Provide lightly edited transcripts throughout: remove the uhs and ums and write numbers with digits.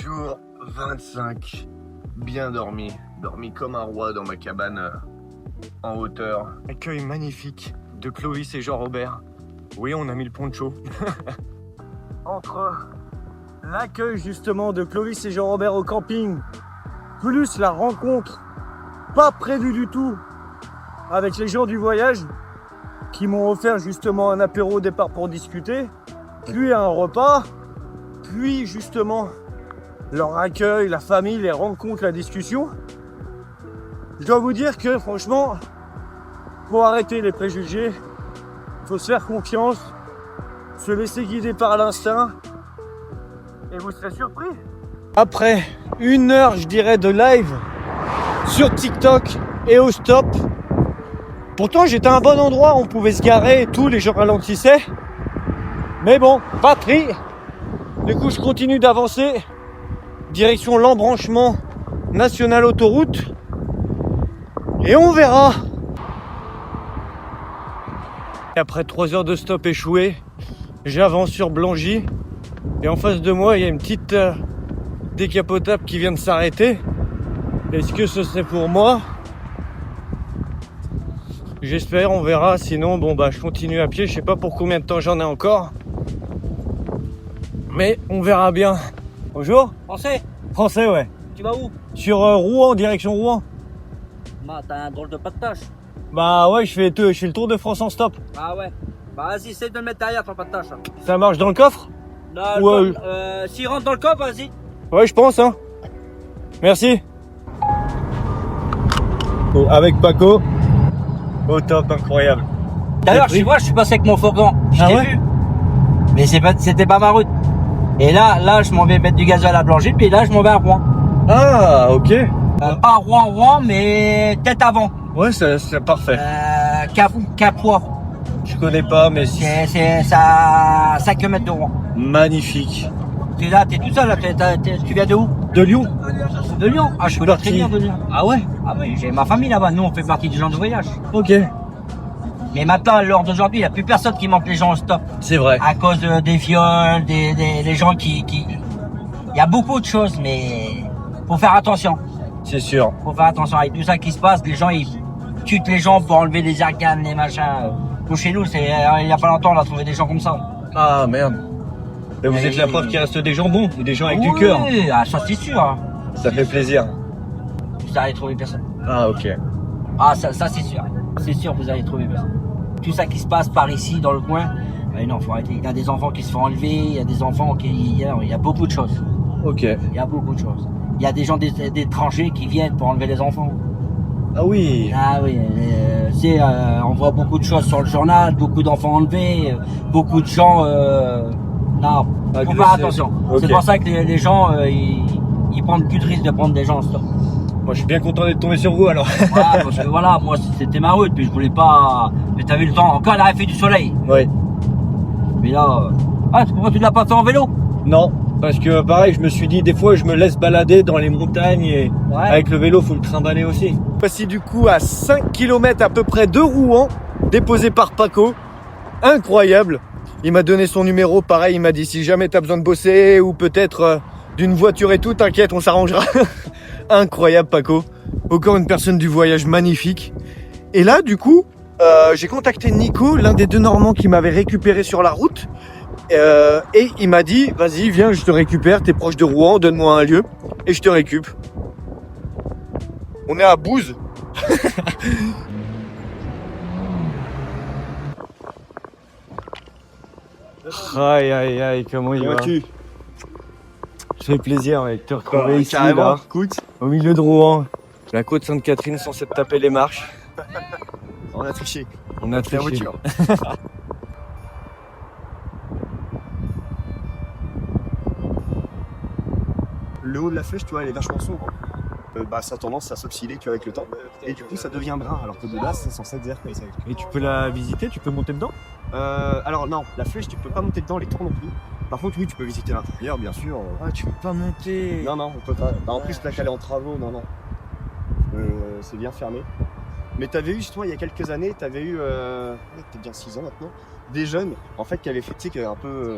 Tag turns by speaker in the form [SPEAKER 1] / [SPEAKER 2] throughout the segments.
[SPEAKER 1] Jour 25, bien dormi comme un roi dans ma cabane en hauteur. Accueil magnifique de Clovis et Jean-Robert. Oui, on a mis le poncho. Entre l'accueil justement de Clovis et Jean-Robert au camping, plus la rencontre pas prévue du tout avec les gens du voyage qui m'ont offert justement un apéro au départ pour discuter, puis un repas, puis justement leur accueil, la famille, les rencontres, la discussion. Je dois vous dire que franchement, faut arrêter les préjugés, faut se faire confiance, se laisser guider par l'instinct et vous serez surpris. Après 1 heure, je dirais, de live sur TikTok et au stop, pourtant j'étais à un bon endroit, on pouvait se garer et tout, les gens ralentissaient. Mais bon, pas pris. Du coup, je continue d'avancer. Direction l'embranchement national autoroute. Et on verra. Et après 3 heures de stop échoué, j'avance sur Blangy. Et en face de moi, il y a une petite décapotable qui vient de s'arrêter. Est-ce que ce serait pour moi? J'espère, on verra. Sinon, bon bah je continue à pied. Je sais pas pour combien de temps j'en ai encore. Mais on verra bien. Bonjour.
[SPEAKER 2] Français,
[SPEAKER 1] Français, ouais.
[SPEAKER 2] tu vas où?
[SPEAKER 1] Sur Rouen, direction Rouen.
[SPEAKER 2] Bah, t'as un drôle de pas de tâche.
[SPEAKER 1] Bah ouais, je fais le tour de France en stop.
[SPEAKER 2] Ah ouais. Bah, vas-y, essaye de le mettre derrière ton pas de tâche.
[SPEAKER 1] Ça marche dans le coffre?
[SPEAKER 2] Non,
[SPEAKER 1] Ouais.
[SPEAKER 2] s'il rentre dans le coffre, vas-y.
[SPEAKER 1] Ouais, je pense, hein. Merci. Oh, avec Paco. Au top, incroyable.
[SPEAKER 2] D'ailleurs, tu vois, je suis passé avec mon fourgon. Je
[SPEAKER 1] Ah
[SPEAKER 2] t'ai
[SPEAKER 1] ouais
[SPEAKER 2] vu. Mais c'était pas ma route. Et là, je m'en vais mettre du gasoil à Blangy, puis là, je m'en vais à Rouen.
[SPEAKER 1] Ah, ok.
[SPEAKER 2] Pas Rouen, mais tête avant.
[SPEAKER 1] Ouais, c'est parfait.
[SPEAKER 2] Capois.
[SPEAKER 1] Je connais pas, mais si.
[SPEAKER 2] C'est ça, 5 km de Rouen.
[SPEAKER 1] Magnifique.
[SPEAKER 2] T'es là, t'es tout seul, là. Tu viens de où?
[SPEAKER 1] De Lyon?
[SPEAKER 2] De Lyon. Ah, je connais très bien de Lyon.
[SPEAKER 1] Ah ouais?
[SPEAKER 2] Ah oui, j'ai ma famille là-bas. Nous, on fait partie des gens de voyage.
[SPEAKER 1] Ok.
[SPEAKER 2] Mais maintenant, à l'heure d'aujourd'hui, il n'y a plus personne qui manque les gens au stop.
[SPEAKER 1] C'est vrai.
[SPEAKER 2] À cause des viols, des gens qui... Il y a beaucoup de choses, mais faut faire attention.
[SPEAKER 1] C'est sûr.
[SPEAKER 2] Faut faire attention avec tout ça qui se passe. Les gens, ils tuent les gens pour enlever les organes, les machins. Nous, chez nous, il n'y a pas longtemps, on a trouvé des gens comme ça.
[SPEAKER 1] Ah merde. Et vous êtes la preuve qu'il reste des gens bons, et des gens avec du cœur.
[SPEAKER 2] Oui, ah, ça c'est sûr. Hein.
[SPEAKER 1] Ça fait plaisir.
[SPEAKER 2] Vous allez trouver personne.
[SPEAKER 1] Ah ok.
[SPEAKER 2] Ah, ça c'est sûr. C'est sûr, vous allez trouver personne. Tout ça qui se passe par ici, dans le coin, non, faut arrêter. Il y a des enfants qui se font enlever, il y a des enfants qui... Il y a beaucoup de choses.
[SPEAKER 1] Ok.
[SPEAKER 2] Il y a beaucoup de choses. Il y a des gens d'étrangers qui viennent pour enlever les enfants.
[SPEAKER 1] Ah oui.
[SPEAKER 2] Ah oui, on voit beaucoup de choses sur le journal, beaucoup d'enfants enlevés, beaucoup de gens... non, faut faire attention.
[SPEAKER 1] Okay.
[SPEAKER 2] C'est pour ça que les gens, ils prennent plus de risque de prendre des gens en stop.
[SPEAKER 1] Moi je suis bien content d'être tombé sur vous alors.
[SPEAKER 2] Voilà, parce que voilà, moi c'était ma route, puis je voulais pas... Mais t'as vu le temps, encore elle a fait du soleil.
[SPEAKER 1] Oui.
[SPEAKER 2] Mais là... Ah, pourquoi tu l'as pas fait en vélo?
[SPEAKER 1] Non, parce que pareil, je me suis dit, des fois je me laisse balader dans les montagnes et avec le vélo, faut le trimballer aussi. Voici du coup à 5 km à peu près de Rouen, déposé par Paco. Incroyable. Il m'a donné son numéro, pareil, il m'a dit si jamais t'as besoin de bosser ou peut-être d'une voiture et tout, t'inquiète, on s'arrangera. Incroyable Paco. Encore une personne du voyage magnifique. Et là, du coup, j'ai contacté Nico, l'un des 2 Normands qui m'avait récupéré sur la route. Et il m'a dit, vas-y, viens, je te récupère, t'es proche de Rouen, donne-moi un lieu, et je te récup. On est à Bouze. Aïe, aïe, aïe, comment il va? Ça fait plaisir, mec, de te retrouver ici, là, au milieu de Rouen. La côte Sainte-Catherine, censée taper les marches.
[SPEAKER 3] On a triché.
[SPEAKER 1] On a triché.
[SPEAKER 3] voiture. Le haut de la flèche, tu vois, elle est vachement sombre. Ça a tendance à s'oxyder qu'avec le temps. Et du coup, ça devient brun, alors que de base, c'est censé être vert.
[SPEAKER 1] Et tu peux la visiter, tu peux monter dedans?
[SPEAKER 3] Alors non, la flèche, tu peux pas monter dedans, les tours non plus. Par contre, oui, tu peux visiter l'intérieur, bien sûr.
[SPEAKER 1] Ah, tu peux pas monter.
[SPEAKER 3] Non, on peut pas. En plus, là qu'elle est en travaux, non. C'est bien fermé. Mais t'avais eu, toi, il y a quelques années, t'avais eu, peut-être bien 6 ans maintenant, des jeunes, en fait, qui avaient fait, tu sais, un peu,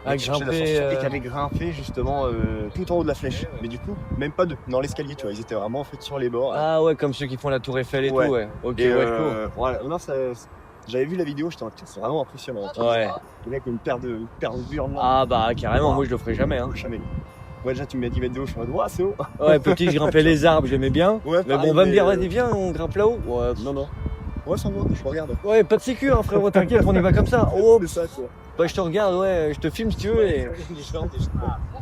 [SPEAKER 3] Et qui cherchaient l'ascenseur, et qui
[SPEAKER 4] grimper.
[SPEAKER 3] avaient grimpé justement tout en haut de la flèche. Mais du coup, même pas dans l'escalier, tu vois. Ils étaient vraiment en fait sur les bords.
[SPEAKER 4] Ah ouais, comme ceux qui font la Tour Eiffel et
[SPEAKER 3] Ouais.
[SPEAKER 4] tout, ouais. Ok,
[SPEAKER 3] Et
[SPEAKER 4] ouais, chaud.
[SPEAKER 3] voilà. Non, j'avais vu la vidéo, j'étais en mode, c'est vraiment impressionnant.
[SPEAKER 4] Ouais.
[SPEAKER 3] Le mec a une paire de burnes.
[SPEAKER 4] Ah bah carrément, moi je le ferai jamais. Hein.
[SPEAKER 3] Jamais. Ouais, déjà, tu me mets 10 mètres de haut, je suis en mode, ouah, c'est haut.
[SPEAKER 4] Ouais, petit, je grimpais les arbres, j'aimais bien.
[SPEAKER 3] Ouais,
[SPEAKER 4] Mais
[SPEAKER 3] pareil,
[SPEAKER 4] bon, va me dire,
[SPEAKER 3] mais,
[SPEAKER 4] vas-y, viens, on grimpe là-haut. Ouais,
[SPEAKER 3] Non, non. Ouais, sans moi, je regarde.
[SPEAKER 4] ouais, pas de sécu, hein, frérot, t'inquiète, on y va comme ça. Oh,
[SPEAKER 3] C'est ça, quoi.
[SPEAKER 4] bah je te regarde, ouais, je te filme si tu veux.
[SPEAKER 3] Et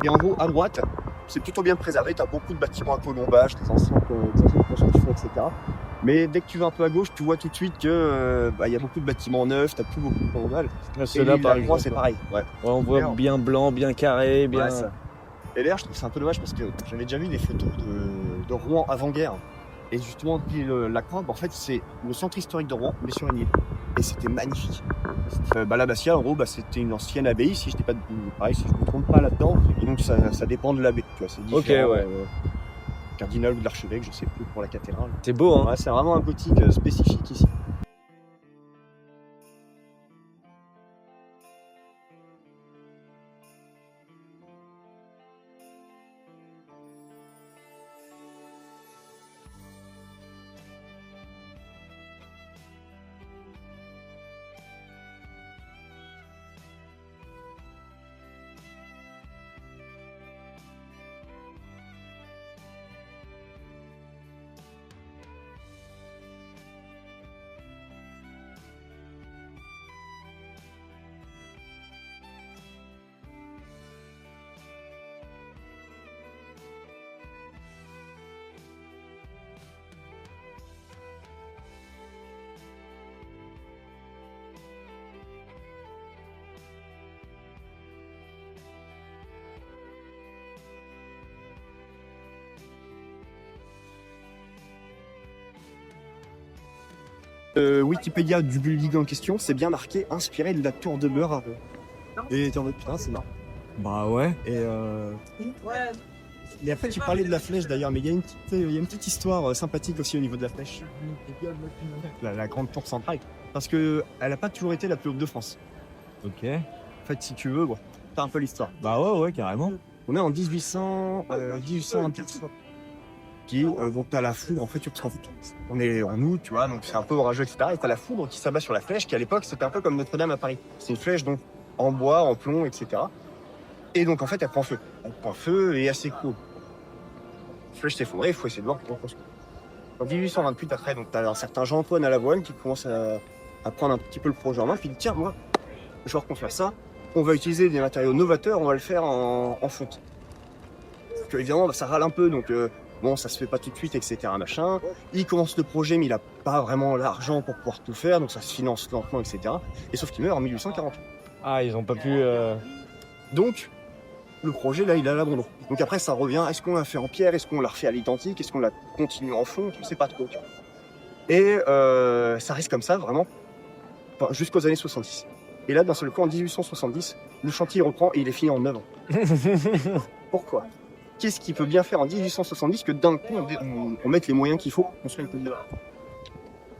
[SPEAKER 3] en gros, à droite, c'est plutôt bien préservé. Tu as beaucoup de bâtiments à colombage, des anciens constructions, etc. Mais dès que tu vas un peu à gauche, tu vois tout de suite que y a beaucoup de bâtiments neufs, tu plus beaucoup de colombage. Et
[SPEAKER 4] Ceux-là,
[SPEAKER 3] l'île
[SPEAKER 4] par
[SPEAKER 3] La Croix,
[SPEAKER 4] exemple.
[SPEAKER 3] c'est pareil. Ouais.
[SPEAKER 4] Ouais, on voit bien blanc, bien carré, bien.
[SPEAKER 3] Ouais, ça. Et d'ailleurs, je trouve que c'est un peu dommage parce que j'avais déjà vu des photos de Rouen avant-guerre. Et justement, l'île La Croix, en fait, c'est le centre historique de Rouen, mais sur une île. Et c'était magnifique. La Bastia, en gros, c'était une ancienne abbaye, si je ne me trompe pas là-dedans. Et donc, ça dépend de l'abbé. Tu vois, c'est différent.
[SPEAKER 4] Ok, ouais.
[SPEAKER 3] Cardinal ou de l'archevêque, je sais plus, pour la cathédrale.
[SPEAKER 4] C'est beau, hein.
[SPEAKER 3] Ouais, c'est vraiment un gothique spécifique ici. Wikipédia du building en question, c'est bien marqué inspiré de la tour de Beurre. Et t'es en mode putain, c'est marrant.
[SPEAKER 4] Bah ouais.
[SPEAKER 3] Et après, tu parlais de la flèche d'ailleurs, mais il y a une petite histoire sympathique aussi au niveau de la flèche. La grande tour centrale. Parce que elle n'a pas toujours été la plus haute de France.
[SPEAKER 4] Ok.
[SPEAKER 3] En fait, si tu veux, bon, t'as un peu l'histoire.
[SPEAKER 4] Bah ouais, carrément.
[SPEAKER 3] On est en 1824. Donc t'as la foudre, en fait, on est en août, tu vois, donc c'est un peu orageux, etc. Et t'as la foudre qui s'abat sur la flèche, qui à l'époque, c'était un peu comme Notre-Dame à Paris. C'est une flèche, donc, en bois, en plomb, etc. Et donc, en fait, elle prend feu. Elle prend feu et assez cool. La flèche s'est effondrée, il faut essayer de voir comment construire. En 1828, après, donc t'as un certain Jean-Antoine à Lavoine qui commence à prendre un petit peu le projet en main, puis il dit, tiens, moi, je vais reconstruire ça. On va utiliser des matériaux novateurs, on va le faire en fonte. Parce que, évidemment, ça râle un peu, donc... Bon, ça se fait pas tout de suite, etc. Machin. Il commence le projet, mais il a pas vraiment l'argent pour pouvoir tout faire, donc ça se finance lentement, etc. Et sauf qu'il meurt en 1840.
[SPEAKER 4] Ah, ils ont pas pu.
[SPEAKER 3] Donc, le projet, là, il est à l'abandon. Donc après, ça revient. Est-ce qu'on l'a fait en pierre? Est-ce qu'on l'a refait à l'identique? Est-ce qu'on l'a continué en fond? Je sais pas trop. Et ça reste comme ça, vraiment, jusqu'aux années 70. Et là, d'un seul coup, en 1870, le chantier reprend et il est fini en 9 ans. Pourquoi? Qu'est-ce qu'il peut bien faire en 1870 que d'un coup on mette les moyens qu'il faut pour construire une côte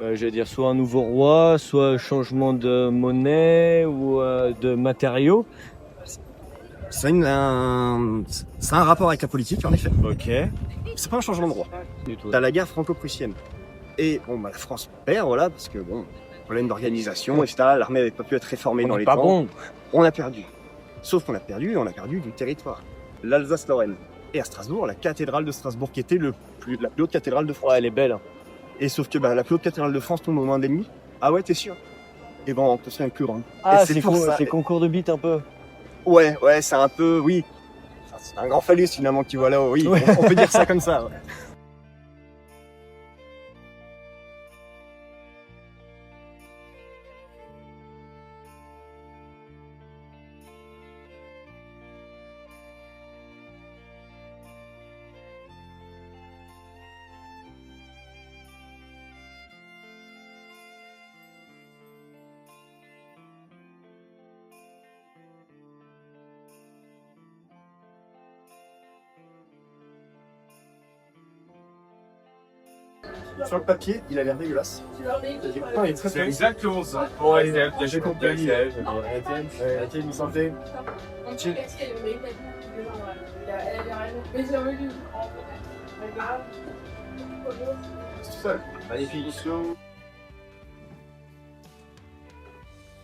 [SPEAKER 3] de
[SPEAKER 4] J'allais dire soit un nouveau roi, soit changement de monnaie ou de matériaux.
[SPEAKER 3] C'est un rapport avec la politique, en effet.
[SPEAKER 4] Ok.
[SPEAKER 3] C'est pas un changement de roi.
[SPEAKER 4] Du tout.
[SPEAKER 3] T'as la guerre franco-prussienne. Et bon, la France perd, voilà, parce que bon, problème d'organisation, etc. L'armée n'avait pas pu être réformée dans les
[SPEAKER 4] pas
[SPEAKER 3] temps.
[SPEAKER 4] bon.
[SPEAKER 3] On a perdu. Sauf qu'on a perdu du territoire. L'Alsace-Lorraine. Et à Strasbourg, la cathédrale de Strasbourg, qui était la plus haute cathédrale de France.
[SPEAKER 4] Ouais, elle est belle.
[SPEAKER 3] Et sauf que la plus haute cathédrale de France tombe aux mains d'ennemis. Ah ouais, t'es sûr? Et bon, on peut se faire un plus grand.
[SPEAKER 4] Ah,
[SPEAKER 3] Et
[SPEAKER 4] c'est
[SPEAKER 3] pour ça.
[SPEAKER 4] concours de beat un peu.
[SPEAKER 3] Ouais, c'est un peu, oui. Enfin, c'est un grand phallus finalement que tu vois là-haut, oui.
[SPEAKER 4] Ouais.
[SPEAKER 3] On peut dire ça comme ça. Ouais. Sur le papier, il a l'air dégueulasse.
[SPEAKER 5] C'est exactement ça. Bon, allez, j'ai compris.
[SPEAKER 3] Vous sentez?
[SPEAKER 5] Magnifique.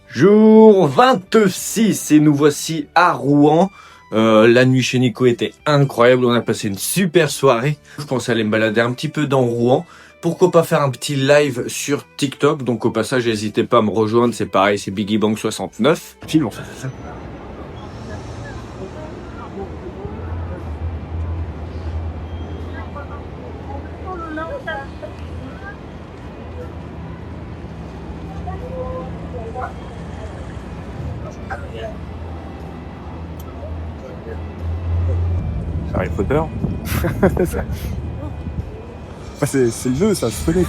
[SPEAKER 4] Jour 26 et nous voici à Rouen. La nuit chez Nico était incroyable, on a passé une super soirée. Je pense aller me balader un petit peu dans Rouen. Pourquoi pas faire un petit live sur TikTok. Donc au passage, n'hésitez pas à me rejoindre, c'est pareil, c'est Biggie Bang 69.
[SPEAKER 3] Film en fait.
[SPEAKER 5] Harry Potter.
[SPEAKER 3] C'est le jeu, ça se connaît.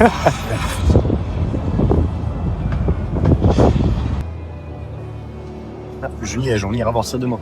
[SPEAKER 3] Juillet, on ira voir ça demain.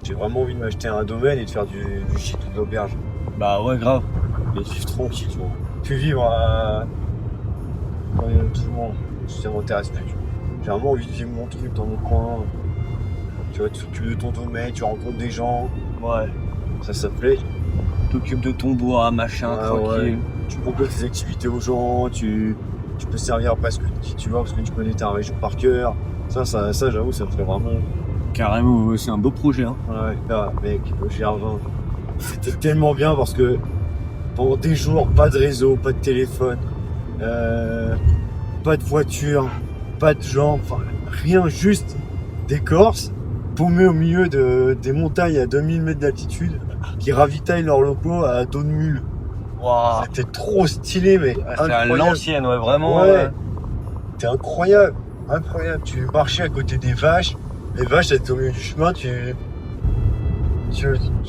[SPEAKER 6] J'ai vraiment envie de m'acheter un domaine et de faire du shit d'auberge.
[SPEAKER 4] Bah ouais, grave.
[SPEAKER 6] Et de vivre tranquille, tu vois. Puis vivre à... Quand il y a tout le monde, ça m'intéresse plus. J'ai vraiment envie de vivre mon truc dans mon coin. Tu vois, tu t'occupes de ton domaine, tu rencontres des gens.
[SPEAKER 4] Ouais.
[SPEAKER 6] Ça plaît.
[SPEAKER 4] T'occupes de ton bois, machin,
[SPEAKER 6] Ouais,
[SPEAKER 4] tranquille.
[SPEAKER 6] ouais. Tu proposes des activités aux gens, tu peux servir presque qui tu vois parce que tu connais ta région par cœur. Ça j'avoue, ça me ferait vraiment...
[SPEAKER 4] Carrément, c'est un beau projet. Hein.
[SPEAKER 6] Ouais, là, mec, le GR20, c'était tellement bien parce que pendant des jours, pas de réseau, pas de téléphone, pas de voiture, pas de gens, enfin rien, juste des Corses paumés au milieu des montagnes à 2000 mètres d'altitude qui ravitaillent leurs locaux à dos de mule.
[SPEAKER 4] Waouh.
[SPEAKER 6] C'était trop stylé, mec.
[SPEAKER 4] C'est à l'ancienne, ouais, vraiment.
[SPEAKER 6] Ouais. C'était incroyable, incroyable. Tu marchais à côté des vaches. Les vaches, elles étaient au milieu du chemin, tu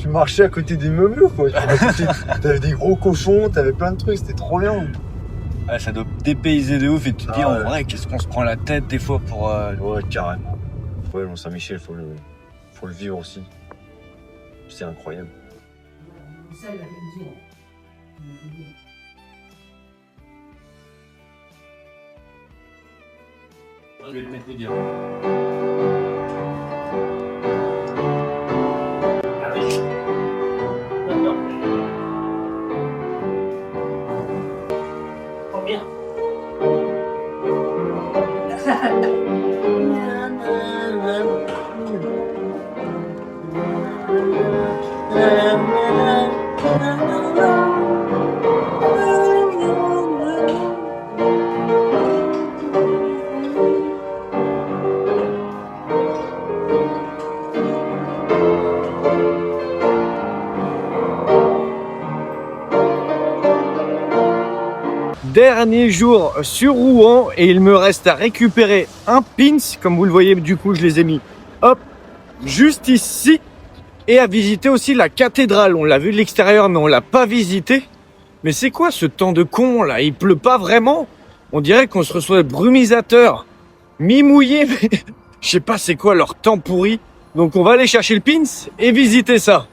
[SPEAKER 6] marchais à côté des meubles, quoi. T'avais des gros cochons, t'avais plein de trucs, c'était trop bien.
[SPEAKER 4] Ouais, ça doit dépayser de ouf et tu te dis en
[SPEAKER 6] ouais.
[SPEAKER 4] vrai, qu'est-ce qu'on se prend la tête des fois pour.
[SPEAKER 6] Ouais, carrément. Ouais, Mont-Saint-Michel, faut le vivre aussi. C'est incroyable.
[SPEAKER 5] Je vais te mettre les biens.
[SPEAKER 2] Bien.
[SPEAKER 4] Dernier jour sur Rouen et il me reste à récupérer un pins, comme vous le voyez, du coup je les ai mis hop, juste ici, et à visiter aussi la cathédrale. On l'a vu de l'extérieur mais on l'a pas visité.
[SPEAKER 1] Mais c'est quoi ce temps de con là? Il pleut pas vraiment? On dirait qu'on se reçoit brumisateur, mi-mouillé, mais je sais pas c'est quoi leur temps pourri. Donc on va aller chercher le pins et visiter ça.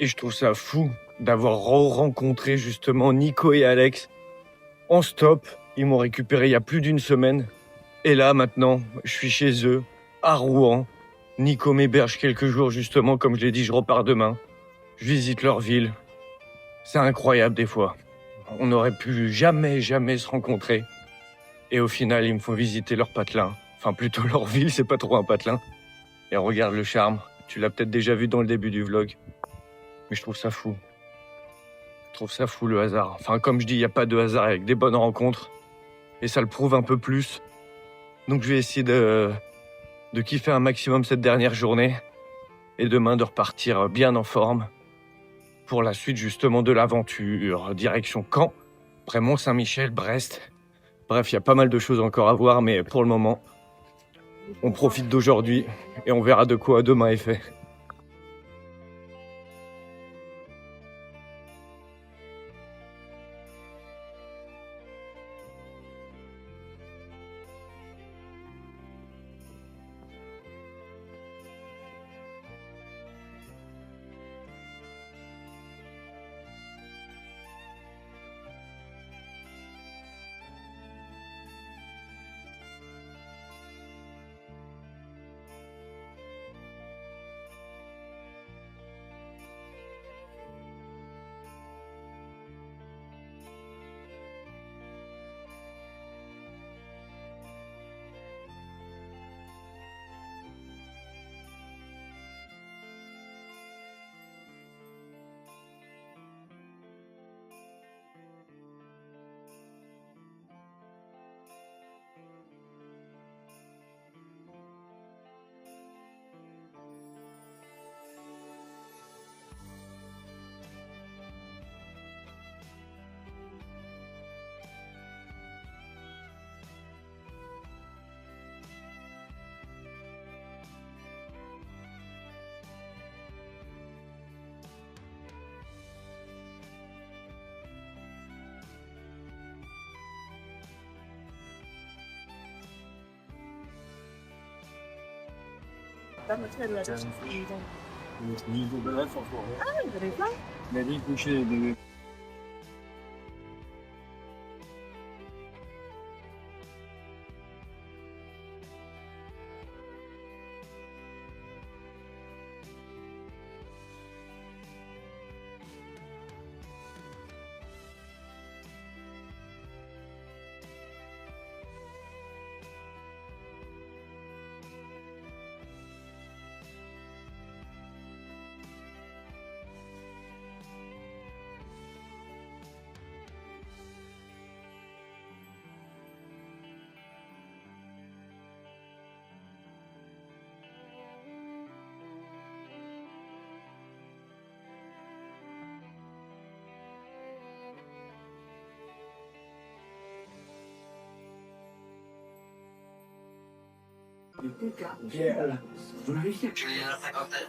[SPEAKER 1] Et je trouve ça fou d'avoir rencontré justement Nico et Alex en stop. Ils m'ont récupéré il y a plus d'une semaine. Et là maintenant, je suis chez eux, à Rouen. Nico m'héberge quelques jours justement, comme je l'ai dit, je repars demain. Je visite leur ville. C'est incroyable des fois. On n'aurait pu jamais se rencontrer. Et au final, ils me font visiter leur patelin. Enfin, plutôt leur ville, c'est pas trop un patelin. Et regarde le charme. Tu l'as peut-être déjà vu dans le début du vlog. Mais je trouve ça fou. Je trouve ça fou le hasard. Enfin, comme je dis, il n'y a pas de hasard avec des bonnes rencontres. Et ça le prouve un peu plus. Donc je vais essayer de kiffer un maximum cette dernière journée. Et demain de repartir bien en forme. Pour la suite justement de l'aventure. Direction Caen, après Mont-Saint-Michel, Brest. Bref, il y a pas mal de choses encore à voir. Mais pour le moment, on profite d'aujourd'hui. Et on verra de quoi demain est fait.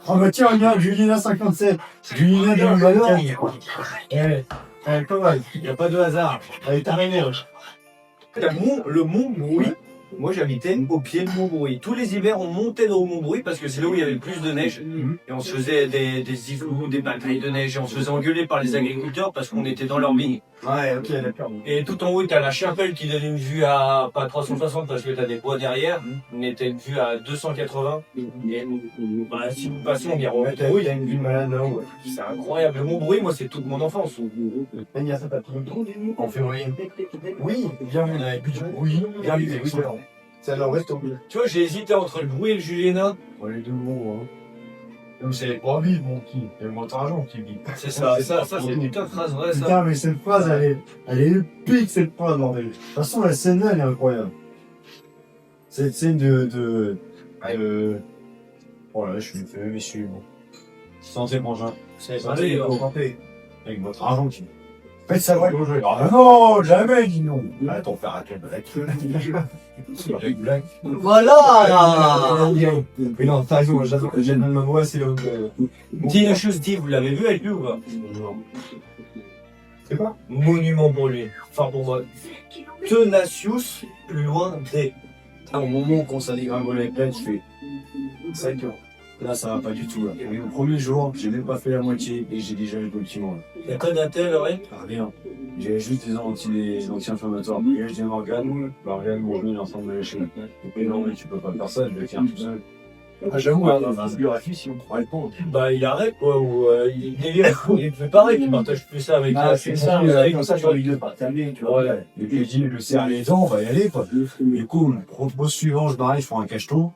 [SPEAKER 7] Oh bah tiens, regarde, Julina 57, Julina 2024. Pas mal, il n'y a pas de hasard. Elle est arrêtée.
[SPEAKER 1] Le Mont Bruy. Moi, j'habitais au pied de Montbrouy. Tous les hivers, on montait dans Montbrouy parce que c'est là où il y avait le plus de neige. Et on se faisait des igloos, des batailles de neige. Et on se faisait engueuler par les agriculteurs parce qu'on était dans leur vigne.
[SPEAKER 7] Ouais, ok, d'accord.
[SPEAKER 1] Et tout en haut, t'as la chapelle qui donne une vue à, pas 360 parce que t'as des bois derrière. On était une vue à 280. Et bah, si nous passions, on dirait au
[SPEAKER 7] Oui, il y a une vue de malade là, ouais.
[SPEAKER 1] C'est incroyable. Le Montbrouy, moi, c'est toute mon enfance.
[SPEAKER 7] Il y a ça pas en février. Oui, bien vu, on avait plus de bruit. Bien vu, oui, c'est à l'ouest au milieu.
[SPEAKER 1] Tu vois, j'ai hésité entre le Bruy et le Juliéna.
[SPEAKER 7] Ouais, les deux mots, hein. Comme c'est les pas vivre, mon petit. C'est le montage qui vit.
[SPEAKER 1] C'est ça, c'est une putain de phrase vraie, ça.
[SPEAKER 7] Putain, mais cette phrase, elle est épique, cette phrase, bordel. De toute façon, la scène là, elle est incroyable. Cette scène oh là, je suis fait, messieurs, bon. Santé, mangin.
[SPEAKER 1] C'est
[SPEAKER 7] santé, santé. Avec votre argent, qui. Faites ça, ouais. Ah non, jamais, dis non. Attends, faire un blague.
[SPEAKER 2] Voilà.
[SPEAKER 7] Mais non, t'as raison, j'ai ma voix, c'est le.
[SPEAKER 1] Dis une chose, dis, vous l'avez vu avec lui ou pas?
[SPEAKER 7] Non. C'est quoi?
[SPEAKER 4] Monument pour lui. Enfin, pour moi. Tenacious, plus loin des.
[SPEAKER 7] Au moment qu'on s'est dégringolé avec elle, je fais 5 heures. Là, ça va pas du tout. Là. Et le premier jour, j'ai même pas fait la moitié et j'ai déjà eu le petit-mot.
[SPEAKER 4] Y'a quoi d'intel, ouais?
[SPEAKER 7] Rien. J'ai juste des anti-inflammatoires. Et j'ai Morgane. Morgane, mon genou, il est en train de me lâcher maintenant. Et non, mais tu peux pas faire ça, je vais le faire tout seul. Ah, j'avoue, c'est plus rapide si on prend le pont.
[SPEAKER 4] Bah, il arrête, quoi, ou il délire. Il fait pareil, il partage plus ça avec
[SPEAKER 7] C'est ça, comme ça, j'ai envie de partager, tu vois. Ouais. Et puis, je le serre les dents, on va y aller, quoi. Du coup, le propos suivant, je m'arrête, je prends un cacheton.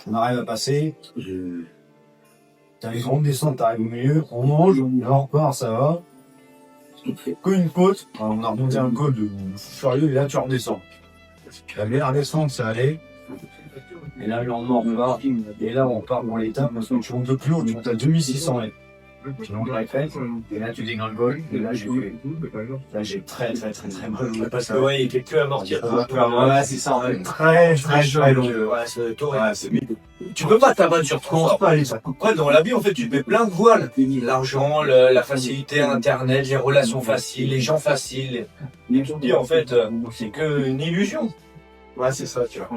[SPEAKER 7] On arrive à passer. T'as les grandes descentes, t'arrives au milieu, on mange, on repart, ça va. Comme une côte, on a remonté un côte de furieux, et là, tu redescends. La meilleure descente, ça allait. Et là, le lendemain, on repart. Et là, on part dans l'étape, parce que tu montes de plus haut, tu montes à 2600 mètres. Tu montes la crête, et là, tu dégringoles, et là, j'ai très mal.
[SPEAKER 4] Parce que, ouais, il fait que amortir.
[SPEAKER 7] Ouais, c'est ça, en fait. Très long.
[SPEAKER 4] Ouais, c'est torride. Tu peux pas t'abattre sur toi. Ouais, dans la vie, en fait, tu te mets plein de voiles. L'argent, la facilité, Internet, les relations faciles, les gens faciles. Et tu te dis, en fait, c'est que une illusion.
[SPEAKER 7] Ouais, c'est ça, tu vois.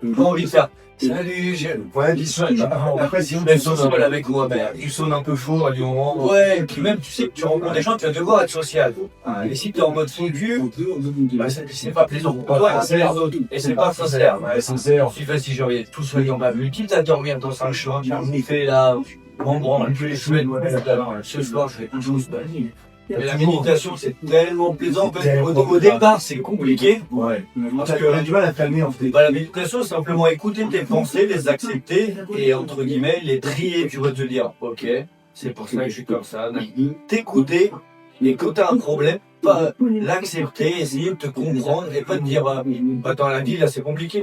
[SPEAKER 4] J'ai pas envie de faire. Salut, j'aime.
[SPEAKER 7] Ouais, après, sinon,
[SPEAKER 4] Même social avec moi, merde. Tu sonnes un peu chaud à du moment. Ouais, et puis même, tu sais que tu rencontres des gens, tu vas devoir être social. Et si t'es en mode foutu, bah, c'est pas plaisant pour toi, et c'est pas sincère.
[SPEAKER 7] Ouais, sincère.
[SPEAKER 4] Si facile, genre, tout seul, on m'a vu, quitte à dormir dans un champ, j'ai reniflé là, on branle, plus les chouettes, ce soir, je fais une chose, mais la méditation, c'est tellement plaisant. En fait, au départ, c'est compliqué.
[SPEAKER 7] Ouais.
[SPEAKER 4] Parce que
[SPEAKER 7] on a du mal à calmer, en fait.
[SPEAKER 4] bah, la méditation, c'est simplement écouter tes pensées, les accepter et, entre guillemets, les trier. Tu vas te dire, ok, c'est pour ça que je suis comme ça. T'écouter, et quand t'as un problème, pas l'accepter, essayer de te comprendre et pas te dire, bah, dans la vie, là, c'est compliqué.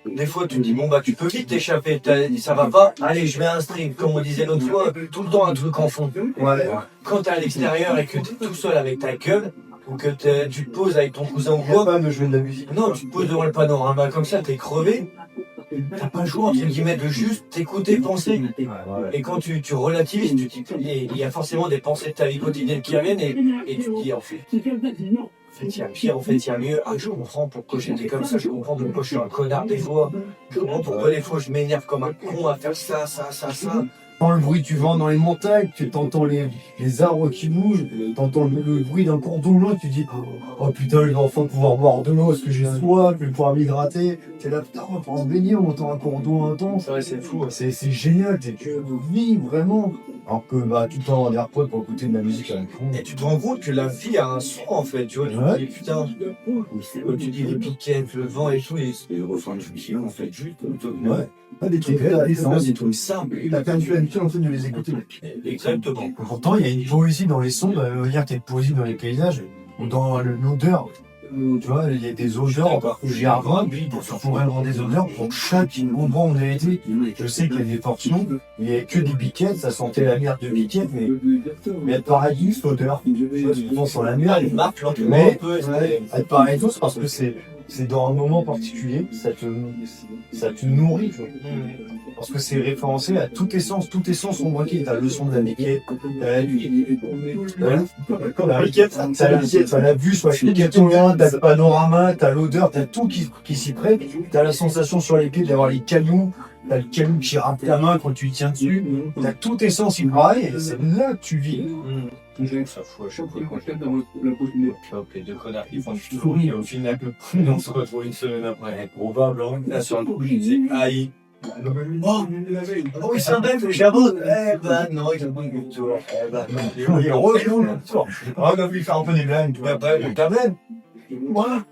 [SPEAKER 4] Des fois, tu te dis, bon, bah, tu peux vite t'échapper, ça va pas, allez, je mets un string, comme on disait l'autre fois, tout le temps un truc en fond.
[SPEAKER 7] Ouais.
[SPEAKER 4] Quand t'es à l'extérieur et que t'es tout seul avec ta gueule, ou que tu te poses avec ton cousin ou quoi,
[SPEAKER 7] Pas de jouer de la musique.
[SPEAKER 4] non, tu te poses devant le panorama comme ça, t'es crevé, t'as pas le choix, entre guillemets, de juste t'écouter, penser. Et quand tu relativises, il y a forcément des pensées de ta vie quotidienne qui viennent et tu te dis, en fait, il y a pire, en fait, il y a mieux. Ah, je comprends pourquoi j'étais comme ça, je comprends pourquoi je suis un connard des fois, je comprends pourquoi des fois je m'énerve comme un con à faire ça.
[SPEAKER 7] Dans le bruit du vent dans les montagnes, tu entends les arbres qui bougent, t'entends le bruit d'un cours d'eau loin, tu dis oh putain, je vais enfin pouvoir boire de l'eau, est-ce que j'ai soif, je vais pouvoir m'hydrater. T'es là, putain, on va pouvoir se baigner, on entend un cours d'eau intense.
[SPEAKER 4] Ouais, c'est fou.
[SPEAKER 7] C'est génial, tu vis vraiment. Alors que bah, tout le temps, on est repote pour écouter de la musique à la con.
[SPEAKER 4] Et tu te rends compte que la vie a un son en fait, tu vois, tu te dis putain, tu dis les piquettes, le vent et tout, et le refrain du film en fait, juste.
[SPEAKER 7] Ouais. Pas des trucs des trucs simples. T'as perdu l'habitude en fait de les écouter.
[SPEAKER 4] Exactement.
[SPEAKER 7] Pourtant, il y a une poésie dans les sons, ça veut dire qu'il y a une poésie dans les paysages, ou dans l'odeur. Tu vois, il y a des odeurs, j'ai un vin, puis pour vraiment des odeurs, pour chaque endroit où on a été, je sais qu'il y a des portions, il n'y avait que des biquettes, ça sentait la merde de biquettes, mais elle paraît douce l'odeur. Souvent sur la merde,
[SPEAKER 4] Elle marque lentement un
[SPEAKER 7] mais
[SPEAKER 4] peu.
[SPEAKER 7] elle paraît douce parce que c'est dans un moment particulier, ça te nourrit, tu vois. Parce que c'est référencé à toute essence sont marquées. T'as le son de la biquette, t'as la biquette, t'as la vue sur la biquette, t'as le panorama, t'as l'odeur, t'as tout qui s'y prête, t'as la sensation sur les pieds d'avoir les cailloux, t'as le caillou qui râpe ta main quand tu tiens dessus, t'as toute essence qui pareil, et c'est là que tu vis.
[SPEAKER 4] Ça fout à chaque fois quand je hop, les deux connards qui font du souris, au final, on se retrouve une semaine après. Probablement, là sur le coup, je disais, aïe. Oh, il s'embête, j'abonne. Eh ben non, il abonne le tour. Eh ben non.
[SPEAKER 7] Il rejoue le tour. On a voulu faire un peu des blagues, tu vois.
[SPEAKER 4] Après, on t'amène. Moi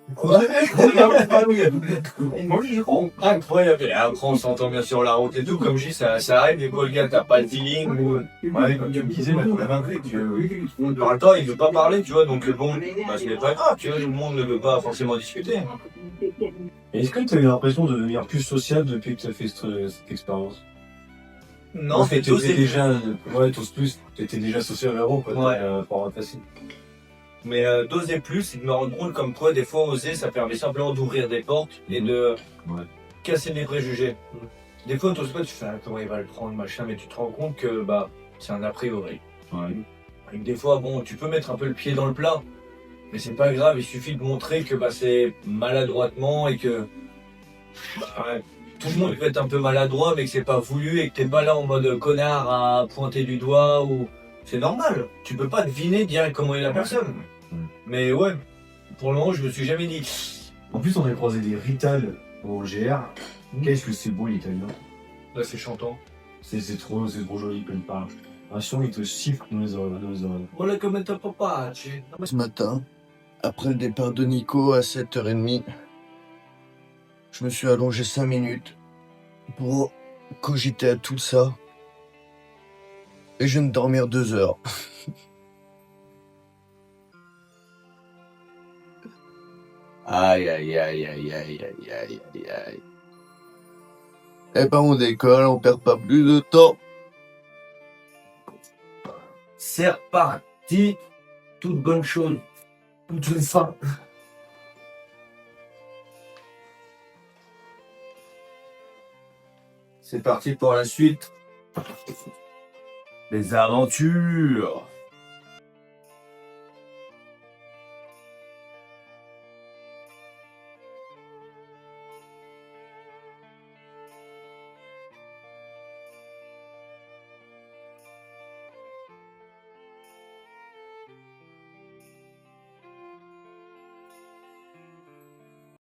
[SPEAKER 4] incroyable. Et après, on s'entend bien sur la route et tout. Comme je dis, ça arrive. Des fois, le gars, t'as pas le feeling.
[SPEAKER 7] Ouais, comme tu me disais, la vingtaine,
[SPEAKER 4] Par le temps, il veut pas parler, tu vois. Donc, bon, bah, c'est pas grave, tu vois. Tout le monde ne veut pas forcément discuter.
[SPEAKER 7] Est-ce que tu as eu l'impression de devenir plus social depuis que tu as fait cette expérience?
[SPEAKER 4] Non,
[SPEAKER 7] t'étais déjà, ouais, tous plus, t'étais déjà social avant, quoi.
[SPEAKER 4] Ouais.
[SPEAKER 7] Pour facile.
[SPEAKER 4] Mais d'oser plus, c'est de me rendre compte comme quoi des fois oser ça permet simplement d'ouvrir des portes et de casser les préjugés. Des fois t'oses pas, tu fais comment il va le prendre machin, mais tu te rends compte que bah c'est un a priori. Et que des fois, bon, tu peux mettre un peu le pied dans le plat, mais c'est pas grave, il suffit de montrer que bah, c'est maladroitement et que bah, ouais, tout le monde peut être un peu maladroit, mais que c'est pas voulu et que t'es pas là en mode connard à pointer du doigt ou. C'est normal, tu peux pas deviner direct comment est la personne. Mais ouais, pour le moment, je me suis jamais dit.
[SPEAKER 7] En plus, on a croisé des Rital au GR. Qu'est-ce que c'est beau l'italien.
[SPEAKER 4] Là, c'est chantant.
[SPEAKER 7] C'est trop joli quand il parle. Un son, il te siffle dans les oreilles.
[SPEAKER 4] Voilà comme ta papa.
[SPEAKER 1] Ce matin, après le départ de Nico à 7h30, je me suis allongé 5 minutes pour cogiter à tout ça. Et je viens de dormir 2 heures. Aïe, aïe, aïe, aïe, aïe, aïe, aïe, aïe, aïe. Eh ben, on décolle, on perd pas plus de temps.
[SPEAKER 4] C'est reparti. Toute bonne chose. Toute une fin. C'est parti pour la suite.
[SPEAKER 7] Les aventures.